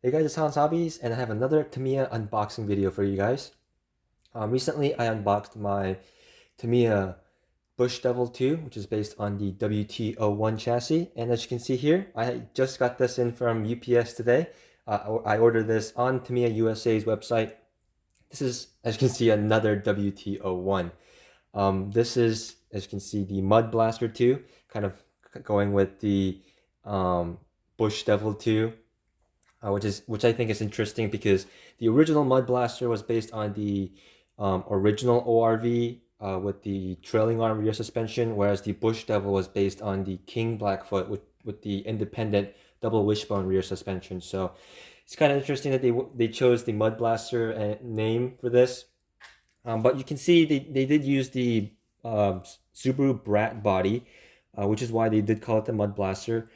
Hey guys, it's Hans Hobbies, and I have another Tamiya unboxing video for you guys. Recently, I unboxed my Tamiya Bush Devil 2, which is based on the WT01 chassis. And as you can see here, I just got this in from UPS today. I ordered this on Tamiya USA's website. This is, as you can see, another WT01. This is, as you can see, the Mud Blaster 2, kind of going with the Bush Devil 2. Which I think is interesting because the original Mud Blaster was based on the original ORV with the trailing arm rear suspension, whereas the Bush Devil was based on the King Blackfoot with the independent double wishbone rear suspension. So it's kind of interesting that they chose the Mud Blaster name for this. But you can see they did use the Subaru Brat body, which is why they did call it the Mud Blaster.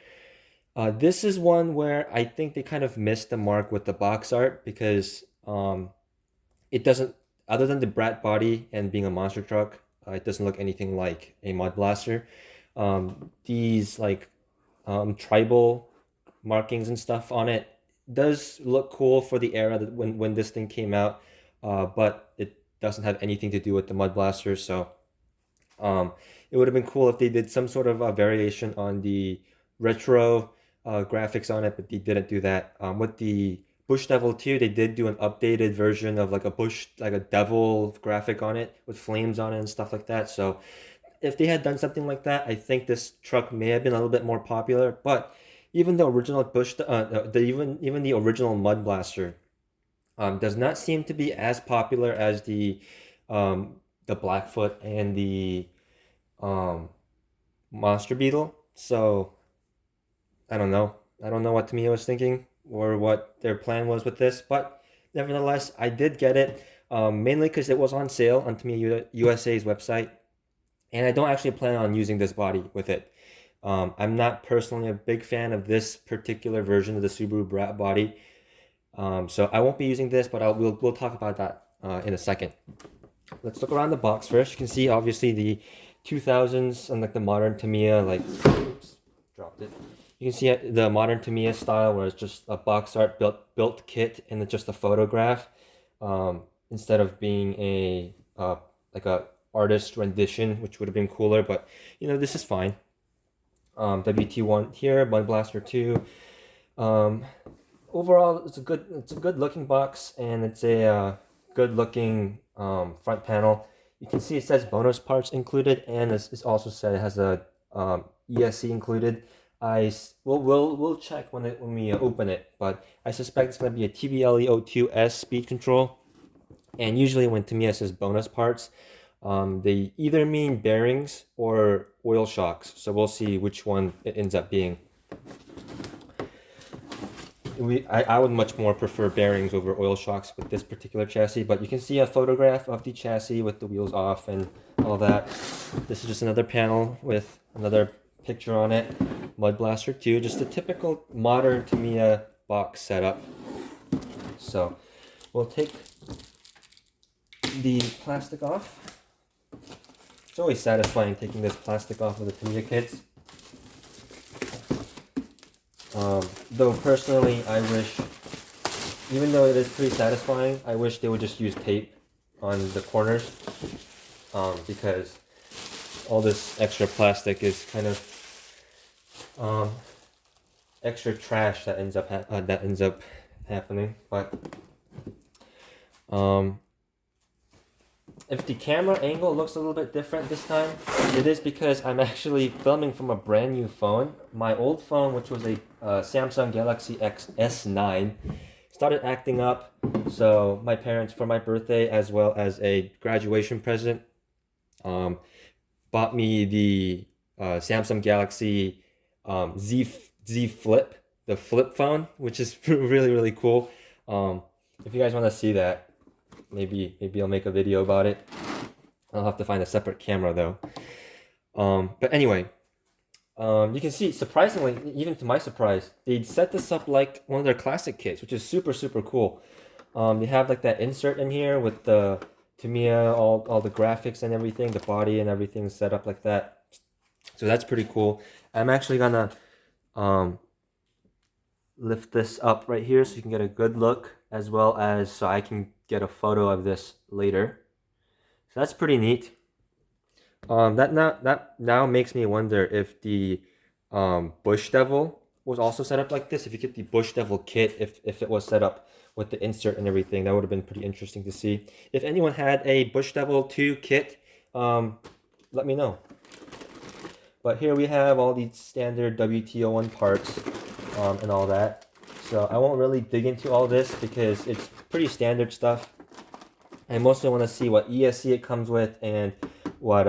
This is one where I think they kind of missed the mark with the box art because it doesn't, other than the Brat body and being a monster truck, it doesn't look anything like a Mud Blaster. These like tribal markings and stuff on it does look cool for the era that when this thing came out, but it doesn't have anything to do with the Mud Blaster. So um, it would have been cool if they did some sort of a variation on the retro graphics on it, but they didn't do that. With the Bush Devil 2, they did do an updated version of like a bush, like a devil graphic on it with flames on it and stuff like that. So if they had done something like that, I think this truck may have been a little bit more popular. But even the original even the original Mud Blaster does not seem to be as popular as the Blackfoot and the um, Monster Beetle. So I don't know. I don't know what Tamiya was thinking or what their plan was with this, but nevertheless, I did get it. Mainly because it was on sale on Tamiya USA's website, and I don't actually plan on using this body with it. I'm not personally a big fan of this particular version of the Subaru Brat body, so I won't be using this, but we'll talk about that in a second. Let's look around the box first. You can see obviously the 2000s and like the modern Tamiya, like, oops, dropped it. You can see the modern Tamiya style where it's just a box art built kit and it's just a photograph, instead of being a like a artist rendition, which would have been cooler. But you know, this is fine. WT1 here, Mud Blaster 2. Um, Overall, it's a good looking box, and it's a good looking front panel. You can see it says bonus parts included, and it's also said it has a ESC included. We'll check when we open it, but I suspect it's going to be a TBLE02S speed control. And usually when Tamiya says bonus parts, they either mean bearings or oil shocks. So we'll see which one it ends up being. I would much more prefer bearings over oil shocks with this particular chassis, but you can see a photograph of the chassis with the wheels off and all that. This is just another panel with another picture on it. Mud Blaster 2, just a typical modern Tamiya box setup. So we'll take the plastic off. It's always satisfying taking this plastic off of the Tamiya kits. Though personally, I wish, even though it is pretty satisfying, I wish they would just use tape on the corners, because all this extra plastic is kind of extra trash that ends up happening. But if the camera angle looks a little bit different this time, it is because I'm actually filming from a brand new phone. My old phone, which was a Samsung Galaxy X S9, started acting up. So my parents, for my birthday as well as a graduation present, bought me the Samsung Galaxy Z Flip, the flip phone, which is really cool. If you guys want to see that, maybe I'll make a video about it. I'll have to find a separate camera though. But anyway, you can see, surprisingly, even to my surprise, they set this up like one of their classic kits, which is super cool. They have like that insert in here with the Tamiya, all the graphics and everything, the body and everything set up like that. So that's pretty cool. I'm actually gonna lift this up right here so you can get a good look, as well as so I can get a photo of this later. So that's pretty neat. That now makes me wonder if the Bush Devil was also set up like this. If you get the Bush Devil kit, if it was set up with the insert and everything, that would have been pretty interesting to see. If anyone had a Bush Devil 2 kit, let me know. But here we have all these standard WT01 parts and all that. So I won't really dig into all this because it's pretty standard stuff. I mostly want to see what ESC it comes with and what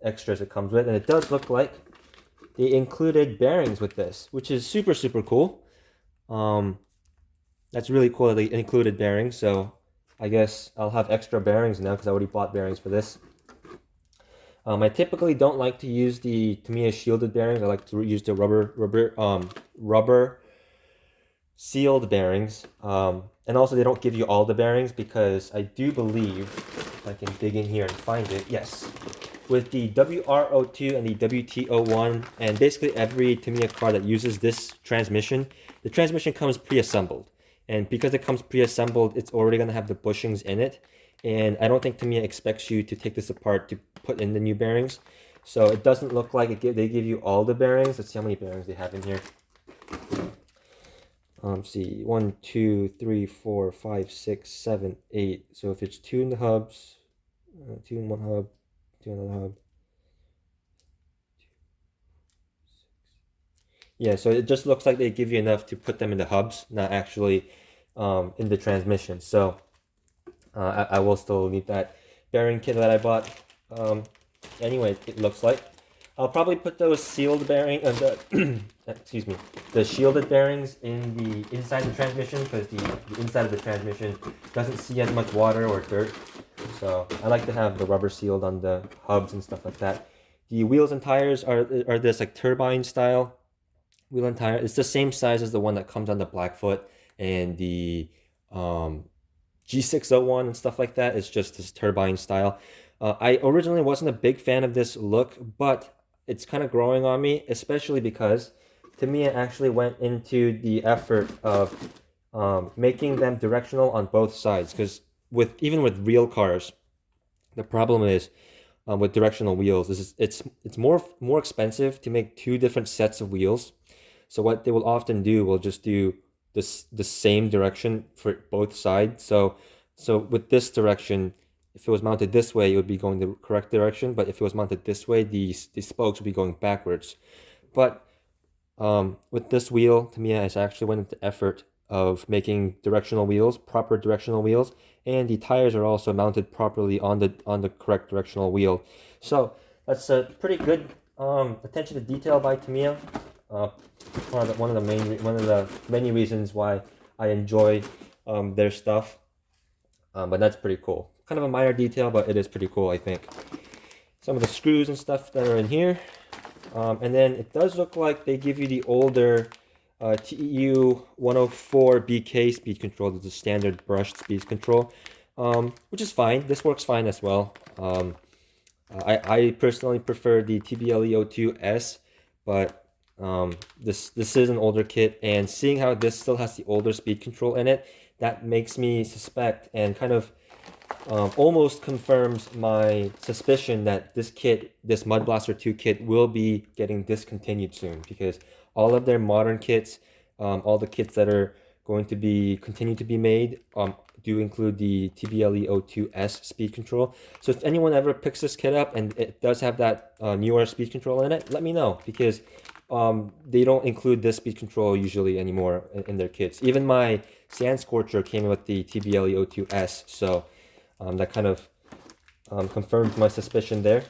extras it comes with. And it does look like they included bearings with this, which is super cool. That's really cool that they included bearings. So I guess I'll have extra bearings now because I already bought bearings for this. I typically don't like to use the Tamiya shielded bearings. I like to use the rubber sealed bearings. And also they don't give you all the bearings because I do believe, if I can dig in here and find it, yes. With the WR02 and the WT01 and basically every Tamiya car that uses this transmission, the transmission comes pre-assembled. And because it comes pre-assembled, it's already going to have the bushings in it. And I don't think Tamiya expects you to take this apart to put in the new bearings. So it doesn't look like they give you all the bearings. Let's see how many bearings they have in here. See, 1, 2, 3, 4, 5, 6, 7, 8. So if it's 2 in the hubs, 2 in one hub, 2 in another hub. Yeah, so it just looks like they give you enough to put them in the hubs, not actually in the transmission. So I will still need that bearing kit that I bought. Anyway, it looks like I'll probably put those sealed bearing excuse me, the shielded bearings in the inside the transmission because the inside of the transmission doesn't see as much water or dirt. So I like to have the rubber sealed on the hubs and stuff like that. The wheels and tires are this like turbine style wheel and tire. It's the same size as the one that comes on the Blackfoot and the G601 and stuff like that. It's just this turbine style. I originally wasn't a big fan of this look, but it's kind of growing on me, especially because Tamiya actually went into the effort of making them directional on both sides. Because even with real cars, the problem is with directional wheels is it's more expensive to make 2 different sets of wheels. So what they will often do will just do the same direction for both sides. So with this direction, if it was mounted this way, it would be going the correct direction. But if it was mounted this way, the spokes would be going backwards. But with this wheel, Tamiya has actually went into effort of making directional wheels, proper directional wheels, and the tires are also mounted properly on the correct directional wheel. So that's a pretty good attention to detail by Tamiya. One of the many reasons why I enjoy their stuff. But that's pretty cool. Kind of a minor detail, but it is pretty cool, I think. Some of the screws and stuff that are in here. And then it does look like they give you the older TU104 BK speed control. There's a standard brushed speed control, which is fine. This works fine as well. I personally prefer the TBLE02S, but this is an older kit, and seeing how this still has the older speed control in it, that makes me suspect and kind of almost confirms my suspicion that this Mud Blaster 2 kit will be getting discontinued soon, because all of their modern kits, all the kits that are going to be continue to be made do include the TBLE02S speed control. So if anyone ever picks this kit up and it does have that newer speed control in it, let me know, because they don't include this speed control usually anymore in their kits. Even my Sand Scorcher came with the TBLE02S, so that kind of confirms my suspicion there.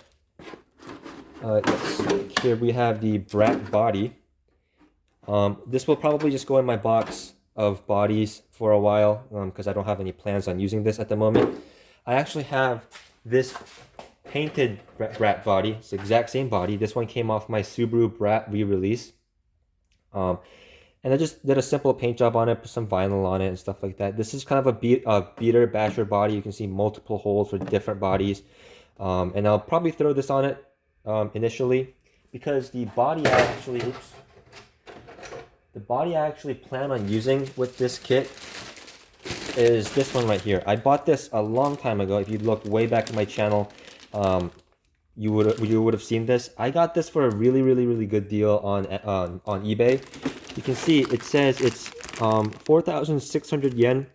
Yes, here we have the Brat body. This will probably just go in my box of bodies for a while because I don't have any plans on using this at the moment. I actually have this painted Brat body. It's the exact same body. This one came off my Subaru Brat re-release. And I just did a simple paint job on it, put some vinyl on it and stuff like that. This is kind of a beater basher body. You can see multiple holes for different bodies. And I'll probably throw this on it initially because the body actually, the body I actually plan on using with this kit is this one right here. I bought this a long time ago. If you look way back at my channel, you would have seen this. I got this for a really good deal on eBay. You can see it says it's 4,600 yen,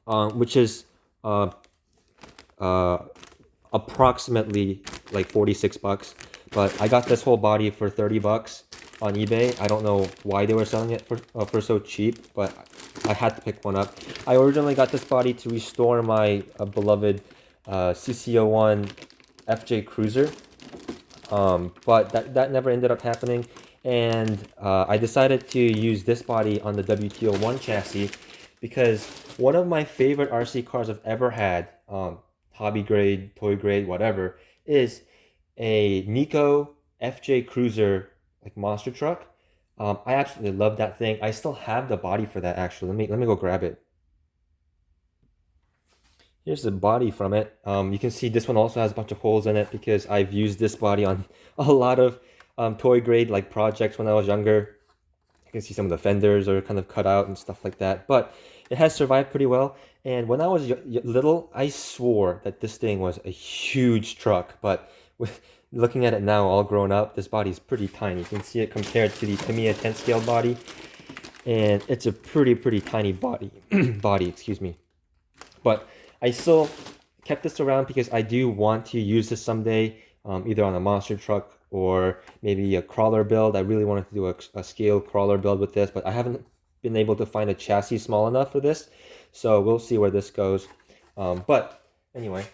which is approximately like 46 bucks. But I got this whole body for 30 bucks on eBay. I don't know why they were selling it for so cheap, but I had to pick one up. I originally got this body to restore my beloved CC01 FJ Cruiser, but that never ended up happening. And I decided to use this body on the WT01 chassis because one of my favorite RC cars I've ever had, hobby grade, toy grade, whatever, is a Nico FJ Cruiser, like monster truck. I absolutely love that thing. I still have the body for that actually. Let me go grab it. Here's the body from it. You can see this one also has a bunch of holes in it because I've used this body on a lot of toy grade like projects when I was younger. You can see some of the fenders are kind of cut out and stuff like that, but it has survived pretty well. And when I was little, I swore that this thing was a huge truck, but with looking at it now, all grown up, this body is pretty tiny. You can see it compared to the Tamiya 10 scale body, and it's a pretty tiny body. Excuse me. But I still kept this around because I do want to use this someday, either on a monster truck or maybe a crawler build. I really wanted to do a scale crawler build with this, but I haven't been able to find a chassis small enough for this. So we'll see where this goes. But anyway,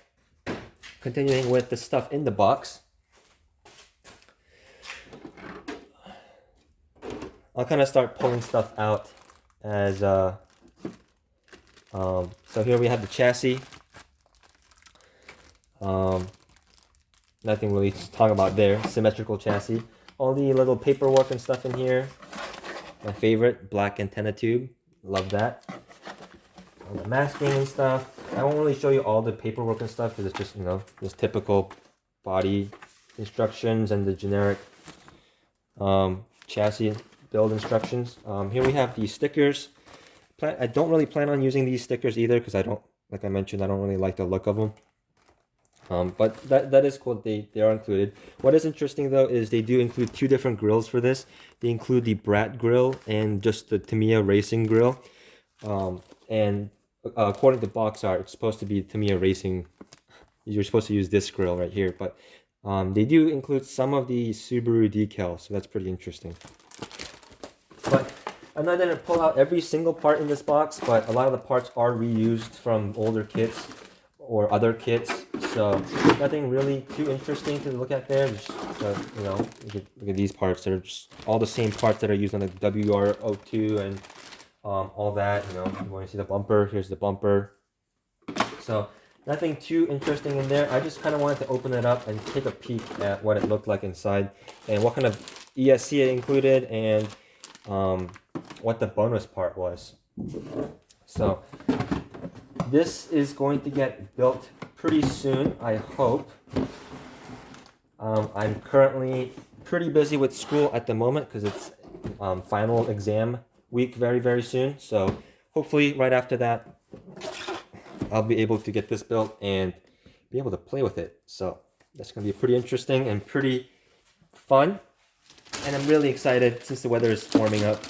continuing with the stuff in the box. I'll kind of start pulling stuff out as so here we have the chassis. Nothing really to talk about there. Symmetrical chassis. All the little paperwork and stuff in here. My favorite, black antenna tube. Love that. All the masking and stuff. I won't really show you all the paperwork and stuff because it's just, you know, just typical body instructions and the generic chassis build instructions. Here we have the stickers. I don't really plan on using these stickers either because I don't, like I mentioned, I don't really like the look of them. But that is cool. They are included. What is interesting though is they do include two different grills for this. They include the Brat grill and just the Tamiya Racing grill. And according to box art, it's supposed to be Tamiya Racing. You're supposed to use this grill right here, but they do include some of the Subaru decals, so that's pretty interesting. But I'm not going to pull out every single part in this box, but a lot of the parts are reused from older kits or other kits, so nothing really too interesting to look at there. Just, you know, look at these parts. They're just all the same parts that are used on the WR02 and all that. You know, you want to see the bumper. Here's the bumper. So nothing too interesting in there. I just kind of wanted to open it up and take a peek at what it looked like inside and what kind of ESC it included and what the bonus part was. So this is going to get built pretty soon, I hope. I'm currently pretty busy with school at the moment because it's final exam week very soon. So hopefully right after that, I'll be able to get this built and be able to play with it. So that's going to be pretty interesting and pretty fun. And I'm really excited since the weather is warming up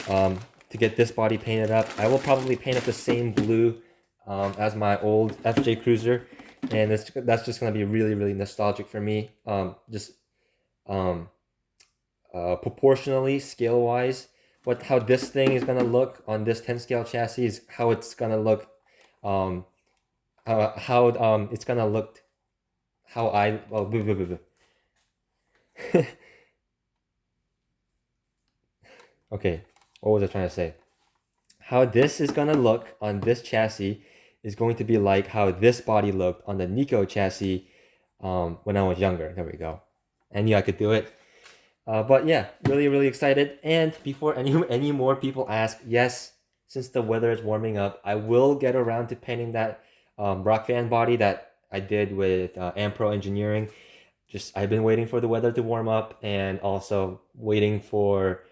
to get this body painted up. I will probably paint it the same blue as my old FJ Cruiser. And that's just going to be really nostalgic for me. Proportionally, scale-wise, how this thing is going to look on this 10 scale chassis is how it's going to look. It's gonna look how I okay, what was I trying to say? How this is gonna look on this chassis is going to be like how this body looked on the Nico chassis when I was younger. There we go. I knew I could do it. But yeah, really excited. And before any more people ask, yes, since the weather is warming up, I will get around to painting that rock fan body that I did with Ampro Engineering. I've been waiting for the weather to warm up and also waiting for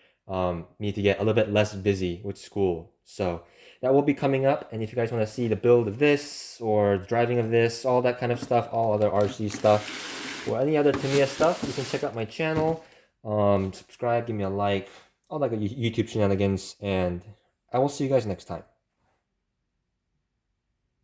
me to get a little bit less busy with school. So that will be coming up. And if you guys want to see the build of this or driving of this, all that kind of stuff, all other RC stuff, or any other Tamiya stuff, you can check out my channel. Subscribe, give me a like, all that good YouTube shenanigans, and I will see you guys next time.